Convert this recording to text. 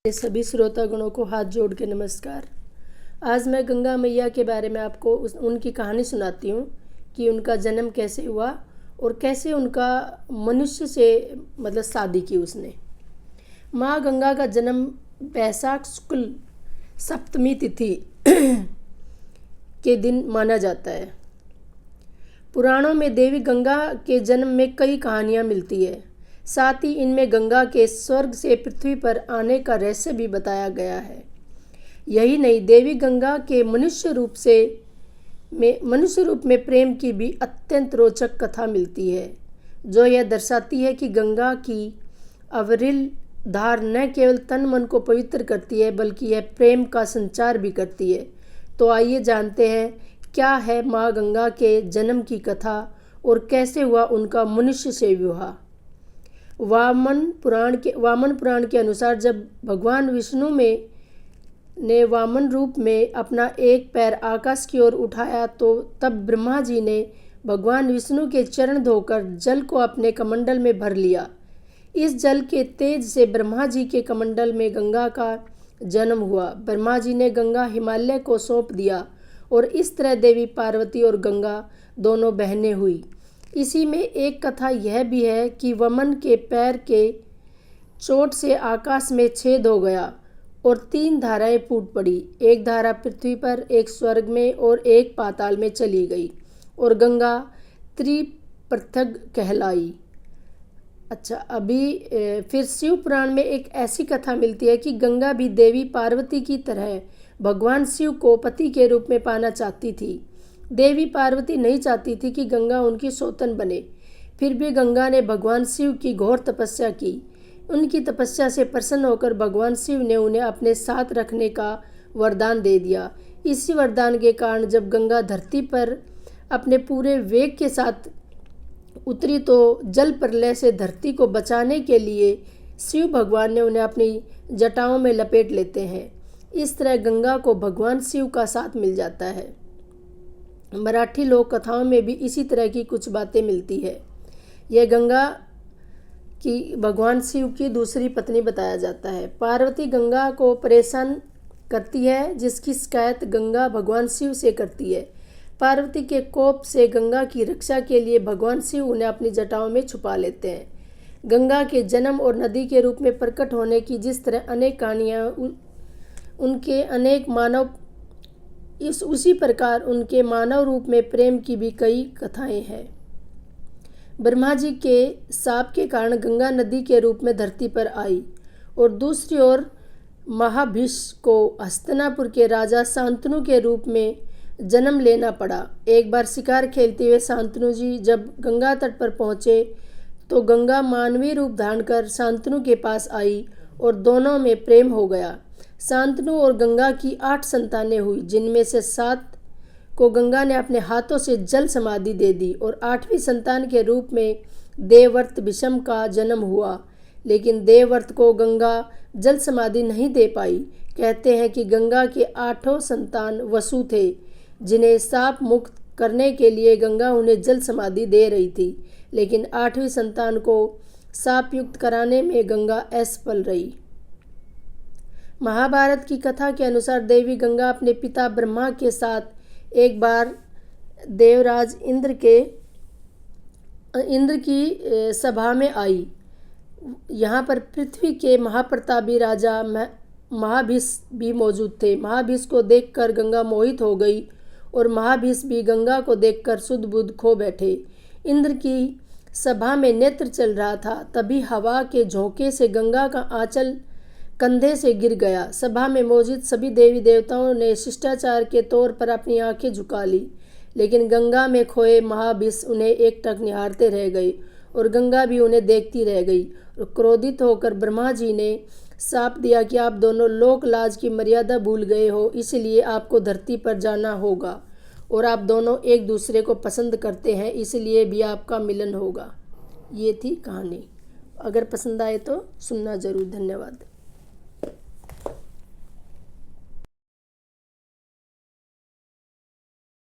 सभी श्रोतागणों को हाथ जोड़ के नमस्कार। आज मैं गंगा मैया के बारे में आपको उनकी कहानी सुनाती हूँ कि उनका जन्म कैसे हुआ और कैसे उनका मनुष्य से शादी की उसने। माँ गंगा का जन्म बैसाख शुक्ल सप्तमी तिथि के दिन माना जाता है। पुराणों में देवी गंगा के जन्म में कई कहानियाँ मिलती है, साथ ही इनमें गंगा के स्वर्ग से पृथ्वी पर आने का रहस्य भी बताया गया है। यही नहीं, देवी गंगा के मनुष्य रूप में प्रेम की भी अत्यंत रोचक कथा मिलती है, जो यह दर्शाती है कि गंगा की अविरल धार न केवल तन मन को पवित्र करती है बल्कि यह प्रेम का संचार भी करती है। तो आइए जानते हैं क्या है माँ गंगा के जन्म की कथा और कैसे हुआ उनका मनुष्य से विवाह। वामन पुराण के अनुसार जब भगवान विष्णु ने वामन रूप में अपना एक पैर आकाश की ओर उठाया तो तब ब्रह्मा जी ने भगवान विष्णु के चरण धोकर जल को अपने कमंडल में भर लिया। इस जल के तेज से ब्रह्मा जी के कमंडल में गंगा का जन्म हुआ। ब्रह्मा जी ने गंगा हिमालय को सौंप दिया और इस तरह देवी पार्वती और गंगा दोनों बहनें हुई। इसी में एक कथा यह भी है कि वमन के पैर के चोट से आकाश में छेद हो गया और 3 धाराएं फूट पड़ी। एक धारा पृथ्वी पर, एक स्वर्ग में और एक पाताल में चली गई और गंगा त्रिपृथक कहलाई। अभी फिर शिव पुराण में एक ऐसी कथा मिलती है कि गंगा भी देवी पार्वती की तरह भगवान शिव को पति के रूप में पाना चाहती थी। देवी पार्वती नहीं चाहती थी कि गंगा उनकी सौतन बने, फिर भी गंगा ने भगवान शिव की घोर तपस्या की। उनकी तपस्या से प्रसन्न होकर भगवान शिव ने उन्हें अपने साथ रखने का वरदान दे दिया। इसी वरदान के कारण जब गंगा धरती पर अपने पूरे वेग के साथ उतरी तो जल प्रलय से धरती को बचाने के लिए शिव भगवान ने उन्हें अपनी जटाओं में लपेट लेते हैं। इस तरह गंगा को भगवान शिव का साथ मिल जाता है। मराठी लोक कथाओं में भी इसी तरह की कुछ बातें मिलती है। यह गंगा की भगवान शिव की दूसरी पत्नी बताया जाता है। पार्वती गंगा को परेशान करती है, जिसकी शिकायत गंगा भगवान शिव से करती है। पार्वती के कोप से गंगा की रक्षा के लिए भगवान शिव उन्हें अपनी जटाओं में छुपा लेते हैं। गंगा के जन्म और नदी के रूप में प्रकट होने की जिस तरह अनेक कहानियाँ उनके अनेक मानव उसी प्रकार उनके मानव रूप में प्रेम की भी कई कथाएं हैं। ब्रह्मा जी के शाप के कारण गंगा नदी के रूप में धरती पर आई और दूसरी ओर महाभिष को हस्तिनापुर के राजा शांतनु के रूप में जन्म लेना पड़ा। एक बार शिकार खेलते हुए शांतनु जी जब गंगा तट पर पहुँचे तो गंगा मानवीय रूप धारण कर शांतनु के पास आई और दोनों में प्रेम हो गया। शांतनु और गंगा की 8 संतानें हुई, जिनमें से 7 को गंगा ने अपने हाथों से जल समाधि दे दी और 8वीं संतान के रूप में देवव्रत भीष्म का जन्म हुआ। लेकिन देवव्रत को गंगा जल समाधि नहीं दे पाई। कहते हैं कि गंगा के 8 संतान वसु थे, जिन्हें शाप मुक्त करने के लिए गंगा उन्हें जल समाधि दे रही थी, लेकिन 8वीं संतान को शाप युक्त कराने में गंगा असफल रही। महाभारत की कथा के अनुसार देवी गंगा अपने पिता ब्रह्मा के साथ एक बार देवराज इंद्र की सभा में आई। यहाँ पर पृथ्वी के महाप्रतापी राजा महाभिष भी मौजूद थे। महाभिष को देखकर गंगा मोहित हो गई और महाभिष भी गंगा को देखकर शुद्ध बुद्ध खो बैठे। इंद्र की सभा में नेत्र चल रहा था, तभी हवा के झोंके से गंगा का आंचल कंधे से गिर गया। सभा में मौजूद सभी देवी देवताओं ने शिष्टाचार के तौर पर अपनी आंखें झुका ली, लेकिन गंगा में खोए महाभिष उन्हें एकटक निहारते रह गए और गंगा भी उन्हें देखती रह गई। और क्रोधित होकर ब्रह्मा जी ने शाप दिया कि आप दोनों लोक लाज की मर्यादा भूल गए हो, इसलिए आपको धरती पर जाना होगा और आप दोनों एक दूसरे को पसंद करते हैं, इसलिए भी आपका मिलन होगा। ये थी कहानी। अगर पसंद आए तो सुनना जरूर। धन्यवाद।